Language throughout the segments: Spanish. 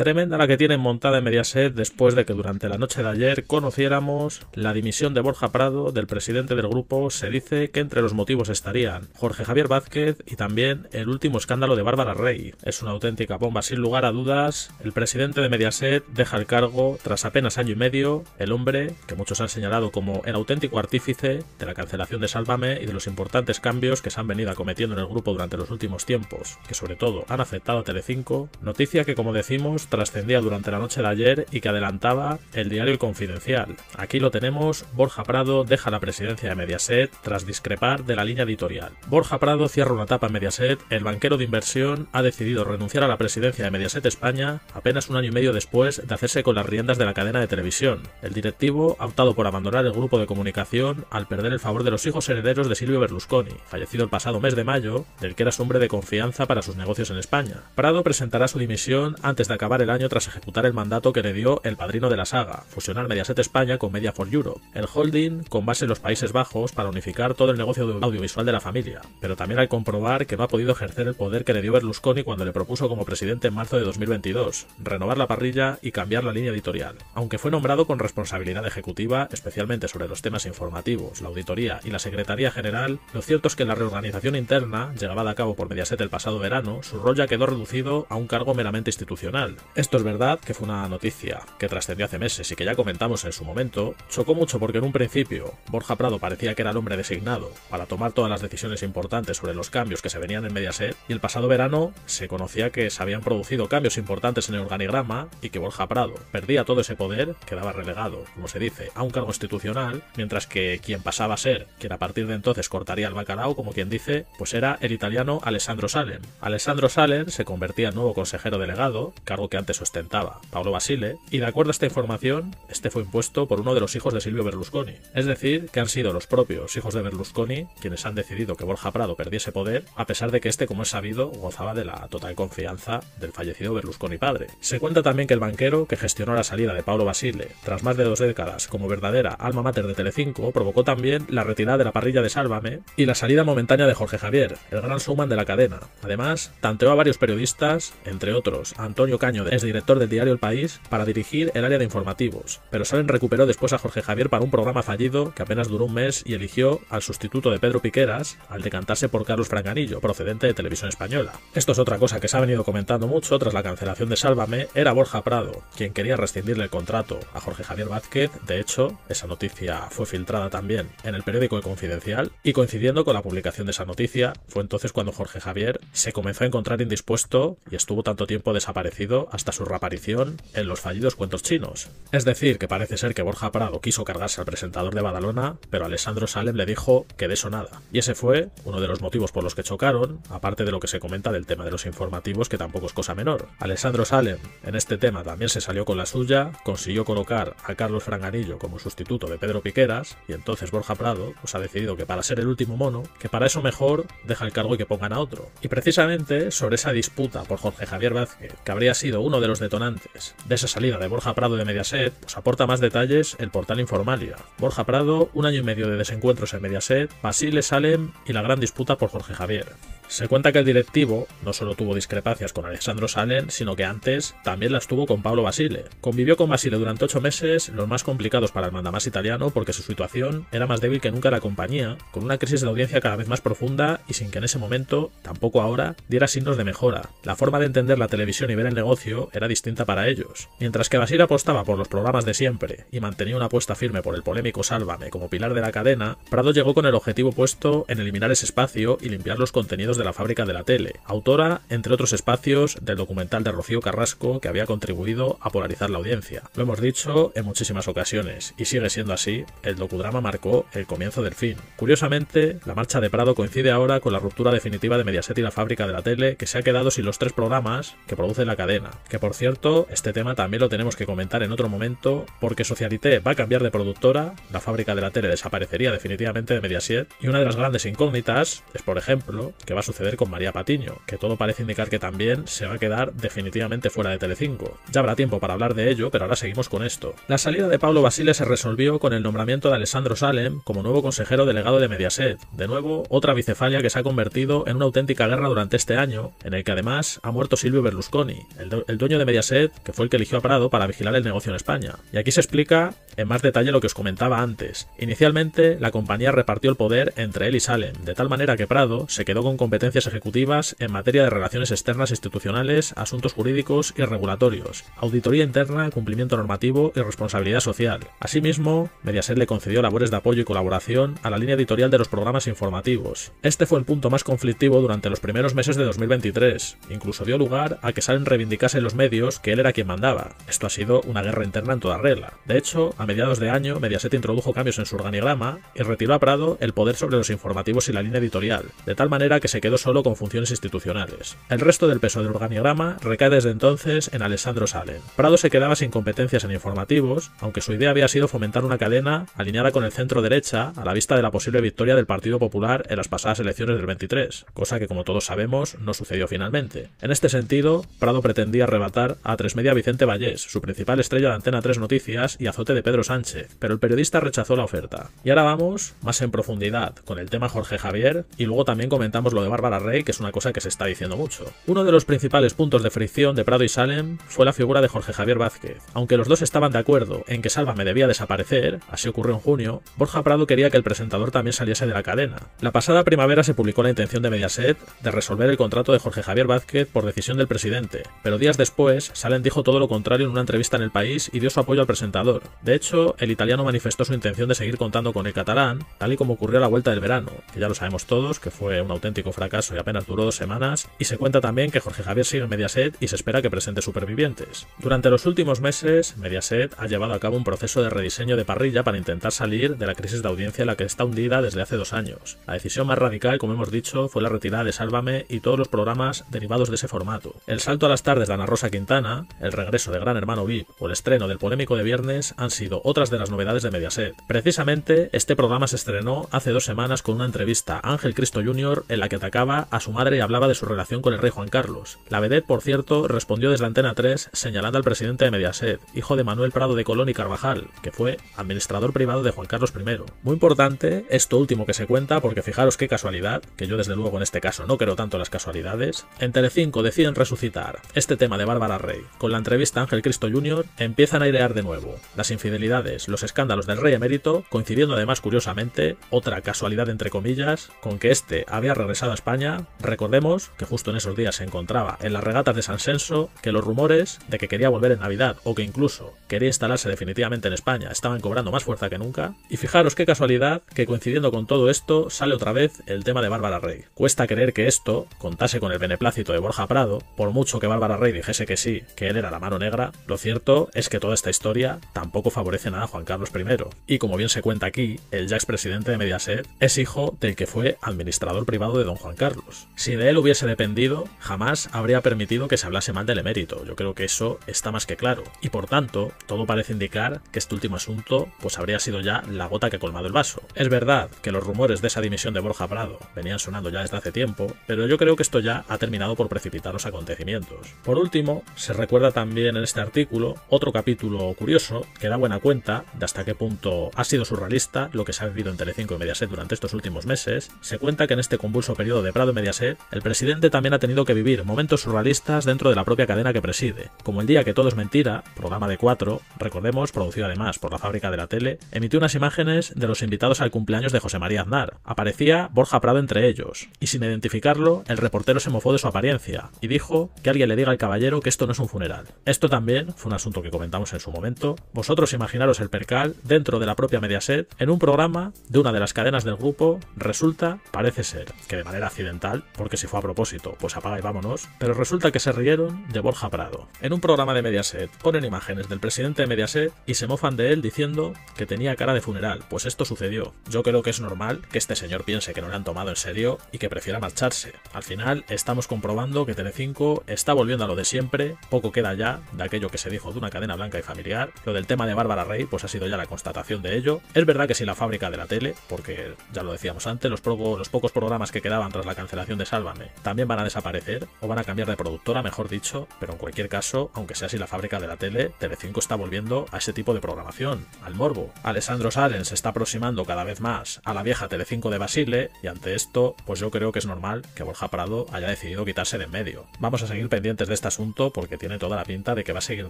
Tremenda la que tienen montada en Mediaset después de que durante la noche de ayer conociéramos la dimisión de Borja Prado, del presidente del grupo. Se dice que entre los motivos estarían Jorge Javier Vázquez y también el último escándalo de Bárbara Rey. Es una auténtica bomba, sin lugar a dudas. El presidente de Mediaset deja el cargo tras apenas año y medio. El hombre que muchos han señalado como el auténtico artífice de la cancelación de Sálvame y de los importantes cambios que se han venido acometiendo en el grupo durante los últimos tiempos, que sobre todo han afectado a Telecinco. Noticia que, como decimos, trascendía durante la noche de ayer y que adelantaba el diario El Confidencial. Aquí lo tenemos: Borja Prado deja la presidencia de Mediaset tras discrepar de la línea editorial. Borja Prado cierra una etapa en Mediaset. El banquero de inversión ha decidido renunciar a la presidencia de Mediaset España apenas un año y medio después de hacerse con las riendas de la cadena de televisión. El directivo ha optado por abandonar el grupo de comunicación al perder el favor de los hijos herederos de Silvio Berlusconi, fallecido el pasado mes de mayo, del que era su hombre de confianza para sus negocios en España. Prado presentará su dimisión antes de acabar el año tras ejecutar el mandato que le dio el padrino de la saga: fusionar Mediaset España con Media for Europe, el holding con base en los Países Bajos, para unificar todo el negocio audiovisual de la familia, pero también al comprobar que no ha podido ejercer el poder que le dio Berlusconi cuando le propuso como presidente en marzo de 2022, renovar la parrilla y cambiar la línea editorial. Aunque fue nombrado con responsabilidad ejecutiva, especialmente sobre los temas informativos, la auditoría y la Secretaría General, lo cierto es que en la reorganización interna, llevada a cabo por Mediaset el pasado verano, su rol ya quedó reducido a un cargo meramente institucional. Esto es verdad que fue una noticia que trascendió hace meses y que ya comentamos en su momento. Chocó mucho porque en un principio Borja Prado parecía que era el hombre designado para tomar todas las decisiones importantes sobre los cambios que se venían en Mediaset, y el pasado verano se conocía que se habían producido cambios importantes en el organigrama y que Borja Prado perdía todo ese poder, quedaba relegado, como se dice, a un cargo institucional, mientras que quien pasaba a ser quien a partir de entonces cortaría el bacalao, como quien dice, pues era el italiano Alessandro Salen. Alessandro Salen se convertía en nuevo consejero delegado, cargo que antes ostentaba Paolo Basile, y de acuerdo a esta información, este fue impuesto por uno de los hijos de Silvio Berlusconi. Es decir, que han sido los propios hijos de Berlusconi quienes han decidido que Borja Prado perdiese poder, a pesar de que este, como es sabido, gozaba de la total confianza del fallecido Berlusconi padre. Se cuenta también que el banquero que gestionó la salida de Paolo Basile tras más de 2 décadas como verdadera alma mater de Telecinco provocó también la retirada de la parrilla de Sálvame y la salida momentánea de Jorge Javier, el gran showman de la cadena. Además, tanteó a varios periodistas, entre otros a Antonio Caño, exdirector del diario El País, para dirigir el área de informativos, pero Salen recuperó después a Jorge Javier para un programa fallido que apenas duró un mes y eligió al sustituto de Pedro Piqueras al decantarse por Carlos Franganillo, procedente de Televisión Española. Esto es otra cosa que se ha venido comentando mucho tras la cancelación de Sálvame. Era Borja Prado quien quería rescindirle el contrato a Jorge Javier Vázquez. De hecho, esa noticia fue filtrada también en el periódico El Confidencial, y coincidiendo con la publicación de esa noticia fue entonces cuando Jorge Javier se comenzó a encontrar indispuesto y estuvo tanto tiempo desaparecido hasta su reaparición en los fallidos Cuentos Chinos. Es decir, que parece ser que Borja Prado quiso cargarse al presentador de Badalona, pero Alessandro Salen le dijo que de eso nada. Y ese fue uno de los motivos por los que chocaron, aparte de lo que se comenta del tema de los informativos, que tampoco es cosa menor. Alessandro Salen en este tema también se salió con la suya, consiguió colocar a Carlos Franganillo como sustituto de Pedro Piqueras, y entonces Borja Prado pues ha decidido que para ser el último mono, que para eso mejor deja el cargo y que pongan a otro. Y precisamente sobre esa disputa por Jorge Javier Vázquez, que habría sido uno de los detonantes de esa salida de Borja Prado de Mediaset, pues aporta más detalles el portal Informalia. Borja Prado, un año y medio de desencuentros en Mediaset, Basile, Salen y la gran disputa por Jorge Javier. Se cuenta que el directivo no solo tuvo discrepancias con Alessandro Salen, sino que antes también las tuvo con Paolo Basile. Convivió con Basile durante 8 meses, los más complicados para el mandamás italiano, porque su situación era más débil que nunca en la compañía, con una crisis de audiencia cada vez más profunda y sin que en ese momento, tampoco ahora, diera signos de mejora. La forma de entender la televisión y ver el negocio era distinta para ellos. Mientras que Basile apostaba por los programas de siempre y mantenía una apuesta firme por el polémico Sálvame como pilar de la cadena, Prado llegó con el objetivo puesto en eliminar ese espacio y limpiar los contenidos de la fábrica de la tele, autora, entre otros espacios, del documental de Rocío Carrasco, que había contribuido a polarizar la audiencia. Lo hemos dicho en muchísimas ocasiones, y sigue siendo así. El docudrama marcó el comienzo del fin. Curiosamente, la marcha de Prado coincide ahora con la ruptura definitiva de Mediaset y la fábrica de la tele, que se ha quedado sin los 3 programas que produce la cadena. Que por cierto, este tema también lo tenemos que comentar en otro momento, porque Socialité va a cambiar de productora, la fábrica de la tele desaparecería definitivamente de Mediaset, y una de las grandes incógnitas es, por ejemplo, que va va a suceder con María Patiño, que todo parece indicar que también se va a quedar definitivamente fuera de Telecinco. Ya habrá tiempo para hablar de ello, pero ahora seguimos con esto. La salida de Pablo Basile se resolvió con el nombramiento de Alessandro Salem como nuevo consejero delegado de Mediaset. De nuevo, otra bicefalia que se ha convertido en una auténtica guerra durante este año, en el que además ha muerto Silvio Berlusconi, el dueño de Mediaset, que fue el que eligió a Prado para vigilar el negocio en España. Y aquí se explica en más detalle lo que os comentaba antes. Inicialmente, la compañía repartió el poder entre él y Salem, de tal manera que Prado se quedó con competencias ejecutivas en materia de relaciones externas institucionales, asuntos jurídicos y regulatorios, auditoría interna, cumplimiento normativo y responsabilidad social. Asimismo, Mediaset le concedió labores de apoyo y colaboración a la línea editorial de los programas informativos. Este fue el punto más conflictivo durante los primeros meses de 2023. Incluso dio lugar a que Salem reivindicase en los medios que él era quien mandaba. Esto ha sido una guerra interna en toda regla. De hecho, a mediados de año, Mediaset introdujo cambios en su organigrama y retiró a Prado el poder sobre los informativos y la línea editorial, de tal manera que se quedó solo con funciones institucionales. El resto del peso del organigrama recae desde entonces en Alessandro Salem. Prado se quedaba sin competencias en informativos, aunque su idea había sido fomentar una cadena alineada con el centro derecha a la vista de la posible victoria del Partido Popular en las pasadas elecciones del 23, cosa que como todos sabemos no sucedió finalmente. En este sentido, Prado pretendía arrebatar a Atresmedia Vicente Vallés, su principal estrella de Antena 3 Noticias y azote de Pedro Sánchez, pero el periodista rechazó la oferta. Y ahora vamos más en profundidad con el tema Jorge Javier y luego también comentamos lo de Bárbara Rey, que es una cosa que se está diciendo mucho. Uno de los principales puntos de fricción de Prado y Salem fue la figura de Jorge Javier Vázquez. Aunque los dos estaban de acuerdo en que Sálvame debía desaparecer, así ocurrió en junio, Borja Prado quería que el presentador también saliese de la cadena. La pasada primavera se publicó la intención de Mediaset de resolver el contrato de Jorge Javier Vázquez por decisión del presidente, pero días después Salem dijo todo lo contrario en una entrevista en El País y dio su apoyo al presentador. De hecho, el italiano manifestó su intención de seguir contando con el catalán, tal y como ocurrió a la vuelta del verano, que ya lo sabemos todos, que fue un auténtico fracaso y apenas duró 2 semanas, y se cuenta también que Jorge Javier sigue en Mediaset y se espera que presente Supervivientes. Durante los últimos meses, Mediaset ha llevado a cabo un proceso de rediseño de parrilla para intentar salir de la crisis de audiencia en la que está hundida desde hace 2 años. La decisión más radical, como hemos dicho, fue la retirada de Sálvame y todos los programas derivados de ese formato. El salto a las tardes de Ana Rosa Quintana, el regreso de Gran Hermano VIP o el estreno del polémico de viernes han sido otras de las novedades de Mediaset. Precisamente, este programa se estrenó hace 2 semanas con una entrevista a Ángel Cristo Jr. en la que atacaba a su madre y hablaba de su relación con el rey Juan Carlos. La vedette, por cierto, respondió desde Antena 3 señalando al presidente de Mediaset, hijo de Manuel Prado de Colón y Carvajal, que fue administrador privado de Juan Carlos I. Muy importante esto último que se cuenta, porque fijaros qué casualidad, que yo desde luego en este caso no creo tanto en las casualidades. En Telecinco deciden resucitar este tema de Bárbara Rey. Con la entrevista a Ángel Cristo Jr. empiezan a airear de nuevo las infidelidades, los escándalos del rey emérito, coincidiendo además curiosamente, otra casualidad entre comillas, con que este había regresado a España. Recordemos que justo en esos días se encontraba en las regatas de San Censo, que los rumores de que quería volver en Navidad o que incluso quería instalarse definitivamente en España estaban cobrando más fuerza que nunca. Y fijaros qué casualidad que coincidiendo con todo esto sale otra vez el tema de Bárbara Rey. Cuesta creer que esto contase con el beneplácito de Borja Prado, por mucho que Bárbara Rey dijese que sí, que él era la mano negra. Lo cierto es que toda esta historia tampoco favorece nada a Juan Carlos I. Y como bien se cuenta aquí, el ya expresidente de Mediaset es hijo del que fue administrador privado de don Juan Carlos. Si de él hubiese dependido, jamás habría permitido que se hablase mal del emérito. Yo creo que eso está más que claro. Y por tanto, todo parece indicar que este último asunto pues habría sido ya la gota que ha colmado el vaso. Es verdad que los rumores de esa dimisión de Borja Prado venían sonando ya desde hace tiempo, pero yo creo que esto ya ha terminado por precipitar los acontecimientos. Por último, se recuerda también en este artículo otro capítulo curioso que da buena cuenta de hasta qué punto ha sido surrealista lo que se ha vivido en Telecinco y Mediaset durante estos últimos meses. Se cuenta que en este convulso periodo de Prado y Mediaset, el presidente también ha tenido que vivir momentos surrealistas dentro de la propia cadena que preside, como el día que todo es mentira, programa de 4, recordemos, producido además por la Fábrica de la Tele, emitió unas imágenes de los invitados al cumpleaños de José María Aznar. Aparecía Borja Prado entre ellos, y sin identificarlo, el reportero se mofó de su apariencia, y dijo que alguien le diga al caballero que esto no es un funeral. Esto también fue un asunto que comentamos en su momento. Vosotros imaginaros el percal dentro de la propia Mediaset, en un programa de una de las cadenas del grupo. Resulta, parece ser, que de manera accidental, porque si fue a propósito, pues apaga y vámonos, pero resulta que se rieron de Borja Prado. En un programa de Mediaset ponen imágenes del presidente de Mediaset y se mofan de él diciendo que tenía cara de funeral. Pues esto sucedió. Yo creo que es normal que este señor piense que no le han tomado en serio y que prefiera marcharse. Al final estamos comprobando que Telecinco está volviendo a lo de siempre, poco queda ya de aquello que se dijo de una cadena blanca y familiar. Lo del tema de Bárbara Rey pues ha sido ya la constatación de ello. Es verdad que si la Fábrica de la Tele, porque ya lo decíamos antes, los pocos programas que quedaban tras la cancelación de Sálvame, también van a desaparecer o van a cambiar de productora, mejor dicho, pero en cualquier caso, aunque sea así la fábrica de la tele, Telecinco está volviendo a ese tipo de programación, al morbo. Alessandro Salem se está aproximando cada vez más a la vieja Telecinco de Basile y ante esto, pues yo creo que es normal que Borja Prado haya decidido quitarse de en medio. Vamos a seguir pendientes de este asunto porque tiene toda la pinta de que va a seguir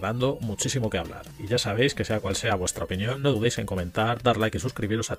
dando muchísimo que hablar. Y ya sabéis que sea cual sea vuestra opinión, no dudéis en comentar, dar like y suscribiros a